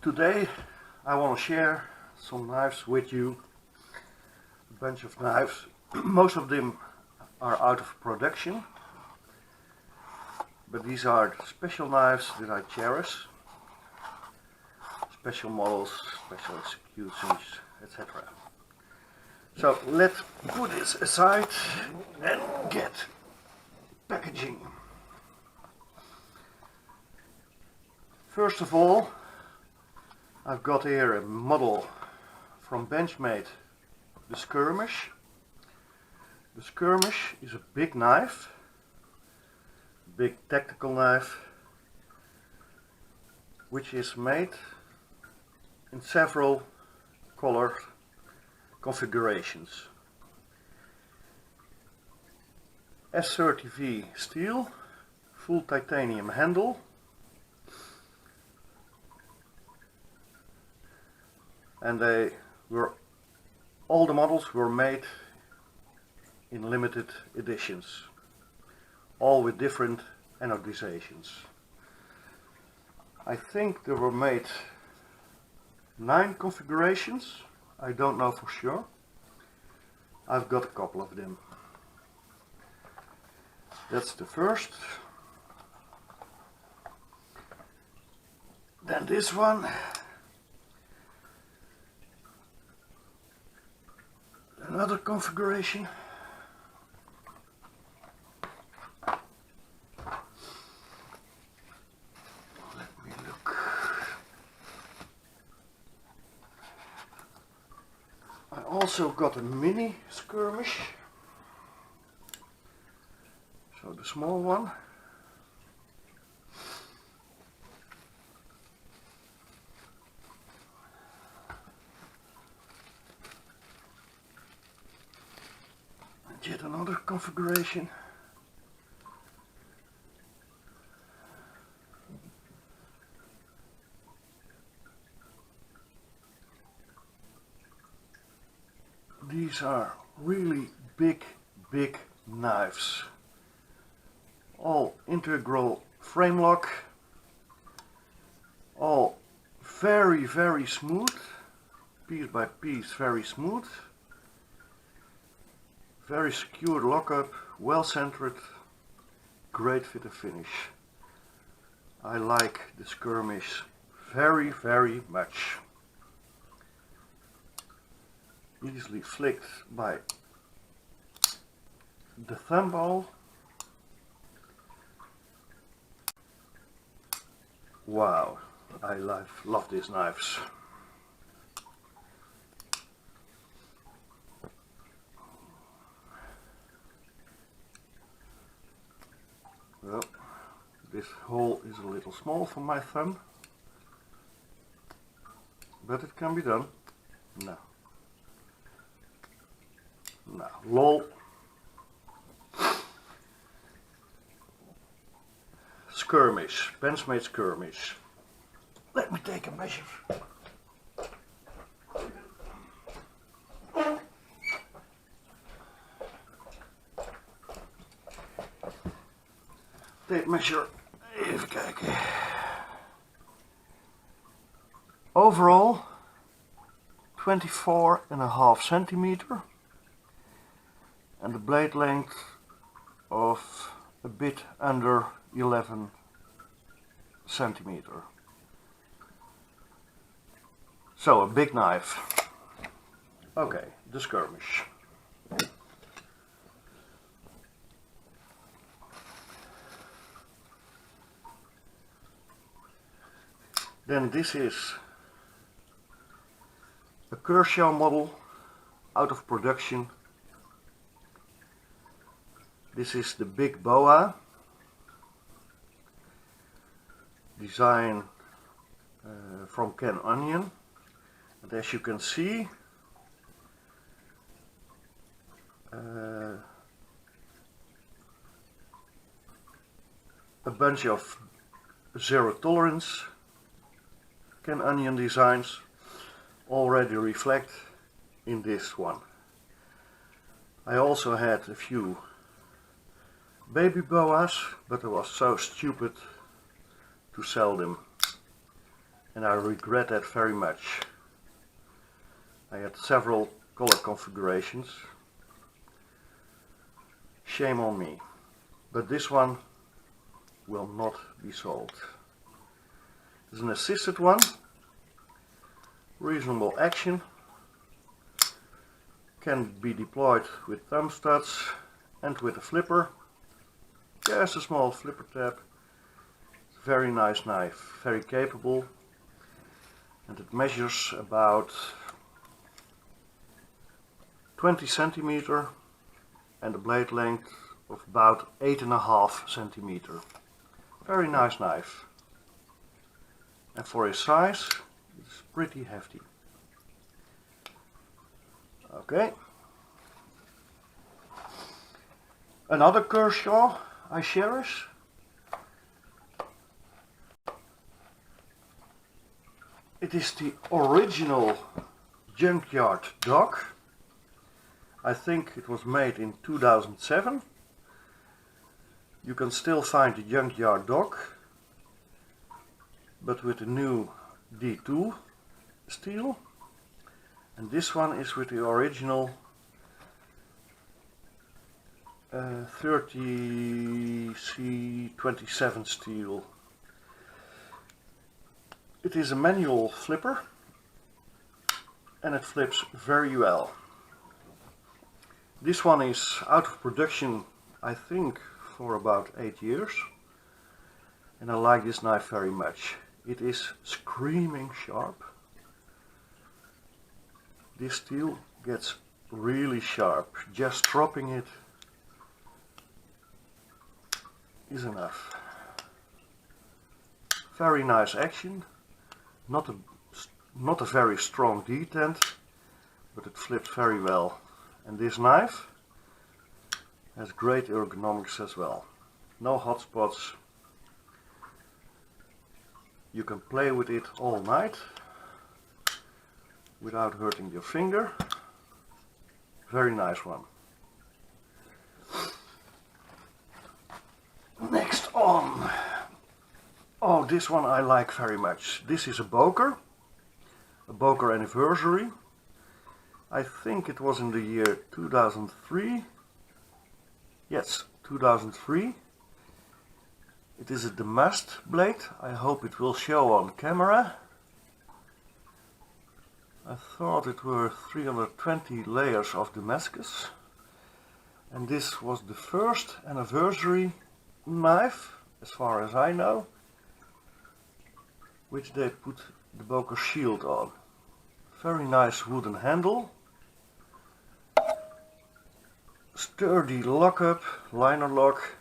Today I want to share some knives with you, a bunch of knives. Most of them are out of production, but these are special knives that I cherish, special models, special executions, etc. So let's put this aside and get packaging. First of all, I've got here a model from Benchmade, the Skirmish. The Skirmish is a big knife, big tactical knife, which is made in several color configurations. S30V steel, full titanium handle, and all the models were made in limited editions, all with different anodizations. I think there were made 9 configurations, I don't know for sure. I've got a couple of them. That's the first. Then this one. Another configuration. Let me look. I also got a mini Skirmish. So the small one. Yet another configuration. These are really big knives. All integral frame lock. All very smooth. Piece by piece, very smooth. Very secure lockup, well centered, great fit and finish. I like the Skirmish very much. Easily flicked by the thumb ball. Wow, I love these knives. Well, this hole is a little small for my thumb, but it can be done. No. No, lol. Skirmish, Benchmade Skirmish. Let me take a measure. Tape measure, even kijken. Overall 24.5 centimeter and the blade length of a bit under 11 centimeter. So a big knife. Okay, the Skirmish. Then this is a Kershaw model out of production. This is the Big Boa, design from Ken Onion, and as you can see a bunch of zero tolerance Ken Onion designs already reflect in this one. I also had a few baby boas, but I was so stupid to sell them and I regret that very much. I had several color configurations. Shame on me. But this one will not be sold. It's an assisted one. Reasonable action. Can be deployed with thumb studs and with a flipper. Just a small flipper tab. Very nice knife, very capable, and it measures about 20 centimeter and a blade length of about 8.5 centimeter. Very nice knife, and for his size it's pretty hefty. Okay, another Kershaw I cherish. It is the original Junkyard dog. I think it was made in 2007. You can still find the Junkyard dog, but with the new D2 steel. And this one is with the original 30C27 steel. It is a manual flipper and it flips very well. This one is out of production, I think, for about 8 years, and I like this knife very much. It is screaming sharp. This steel gets really sharp. Just dropping it is enough. Very nice action. Not a very strong detent, but it flips very well. And this knife has great ergonomics as well. No hot spots. You can play with it all night without hurting your finger. Very nice one. Next on. Oh, this one I like very much. This is a Boker Anniversary. I think it was in the year 2003. Yes, 2003. It is a damask blade. I hope it will show on camera. I thought it were 320 layers of Damascus. And this was the first anniversary knife, as far as I know, which they put the Boker shield on. Very nice wooden handle. Sturdy lockup, liner lock.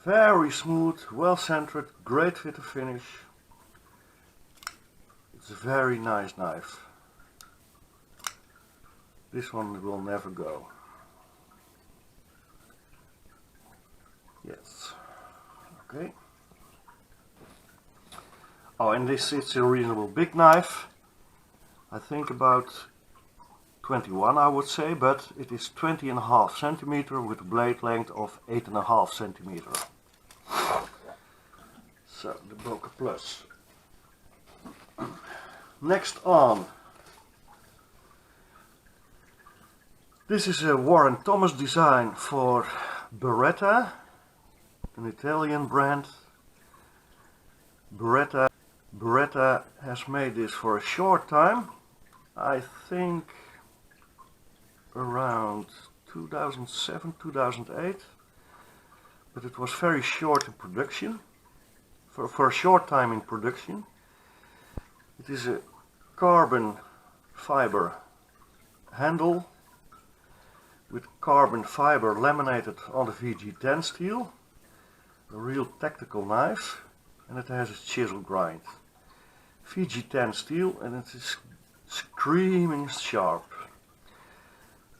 Very smooth, well centered, great fit to finish. It's a very nice knife. This one will never go. Yes. Okay. Oh, and this is a reasonable big knife. I think about 21, I would say, but it is 20.5 centimeter with a blade length of 8.5 centimeter. So the Boker Plus. Next on. This is a Warrant Thomas design for Beretta, an Italian brand. Beretta has made this for a short time. I think around 2007, 2008, but it was very short in production, for a short time in production. It is a carbon fiber handle with carbon fiber laminated on the VG10 steel, a real tactical knife, and it has a chisel grind. VG10 steel, and it is screaming sharp.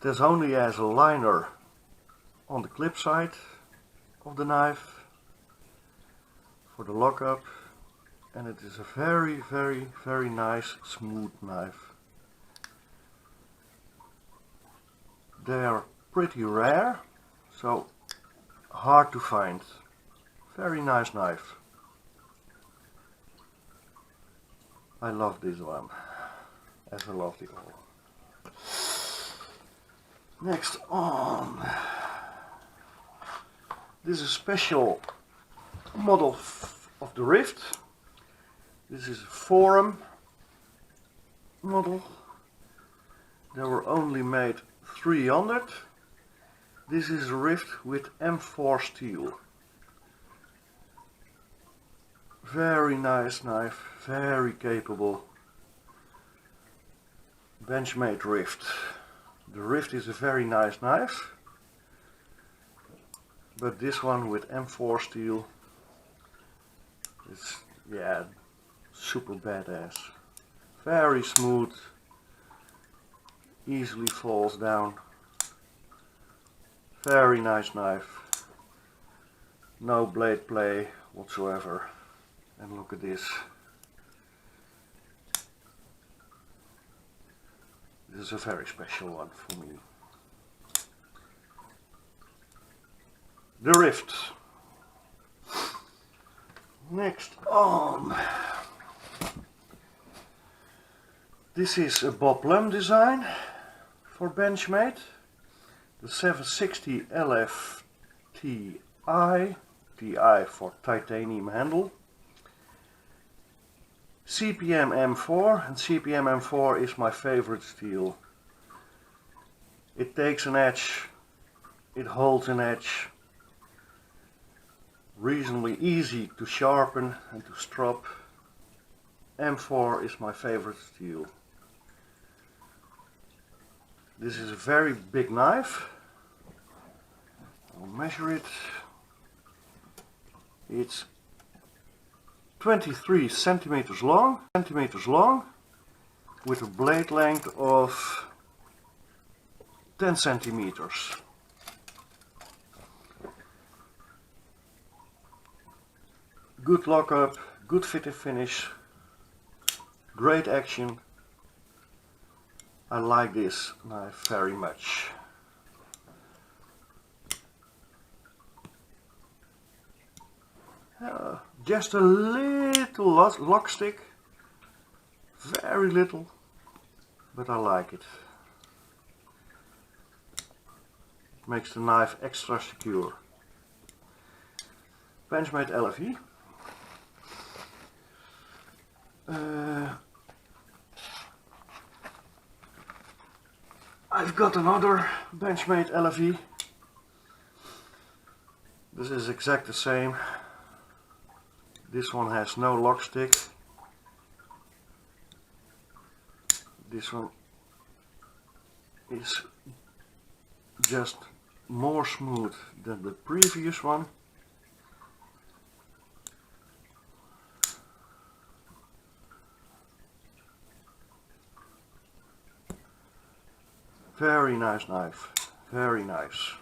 This only has a liner on the clip side of the knife for the lockup, and it is a very, very, very nice smooth knife. They are pretty rare, so hard to find. Very nice knife. I love this one, as I love the all. Next on, this is a special model of the Rift. This is a forum model. There were only made 300. This is a Rift with M4 steel. Very nice knife, very capable. Benchmade Rift. The Rift is a very nice knife, but this one with M4 steel is, yeah, super badass. Very smooth, easily falls down. Very nice knife. No blade play whatsoever. And look at this. This is a very special one for me. The Rift. Next on. This is a Bob Plum design for Benchmade. The 760 LFE, TI for titanium handle. CPM M4, and CPM M4 is my favorite steel. It takes an edge, it holds an edge, reasonably easy to sharpen and to strop. M4 is my favorite steel. This is a very big knife. I'll measure it. It's 23 centimeters long, with a blade length of 10 centimeters. Good lockup, good fit and finish, great action. I like this knife very much. Just a little lock stick, very little, but I like it. It makes the knife extra secure. Benchmade LFE. I've got another Benchmade LFE. This is exact the same. This one has no lock stick. This one is just more smooth than the previous one. Very nice knife, very nice.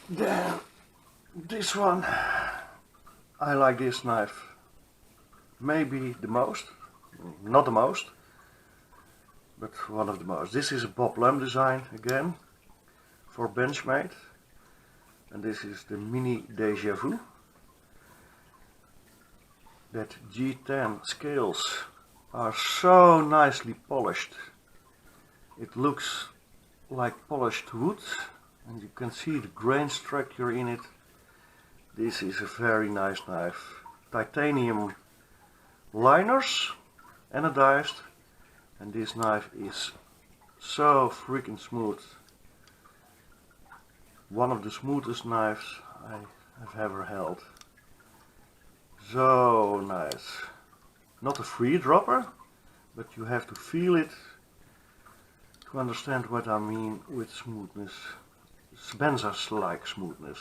Then this one, I like this knife maybe the most, not the most, but one of the most. This is a Bob Plum design again for Benchmade, and this is the mini Deja Vu. That G10 scales are so nicely polished. It looks like polished wood, and you can see the grain structure in it. This is a very nice knife. Titanium liners, anodized, and this knife is so freaking smooth. One of the smoothest knives I have ever held. So nice. Not a free dropper, but you have to feel it to understand what I mean with smoothness. Spencer's-like smoothness.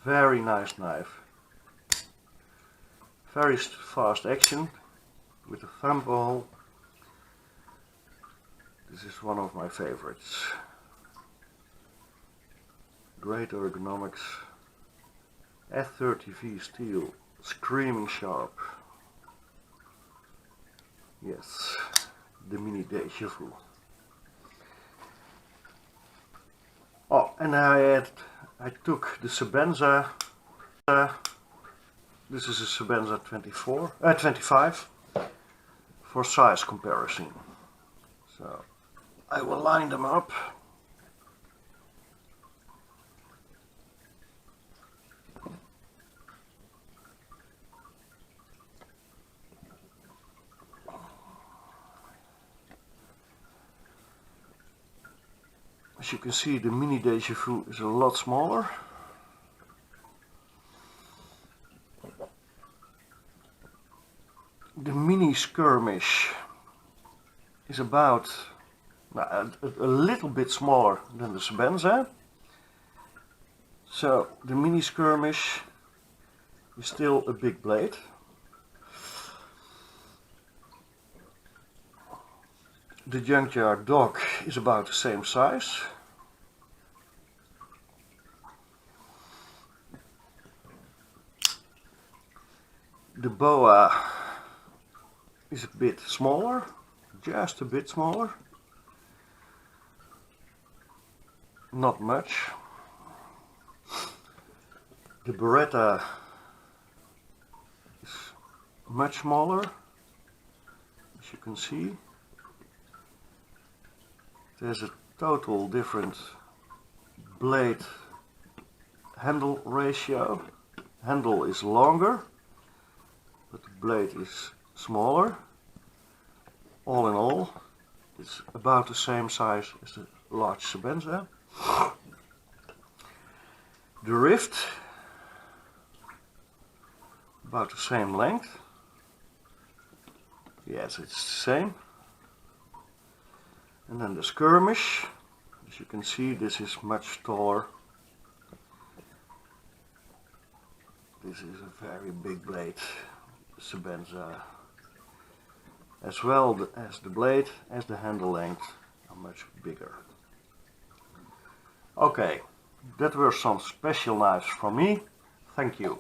Very nice knife. Very fast action with a thumb hole. This is one of my favorites. Great ergonomics. F30V steel, screaming sharp. Yes, the mini Dejavoo. Oh, and I add I took the Sebenza, this is a Sebenza 25, for size comparison. So I will line them up. As you can see, the mini Deja Vu is a lot smaller. The mini Skirmish is about a little bit smaller than the Sebenza. So the mini Skirmish is still a big blade. The Junkyard dog is about the same size. The Boa is a bit smaller, just a bit smaller. Not much. The Beretta is much smaller, as you can see. There's a total different blade handle ratio. Handle is longer, but the blade is smaller. All in all, it's about the same size as the large Sebenza. The rift, about the same length. Yes, it's the same. And then the Skirmish, as you can see, this is much taller. This is a very big blade, Sebenza. As well as the blade, as the handle length are much bigger. Okay, that were some special knives from me. Thank you.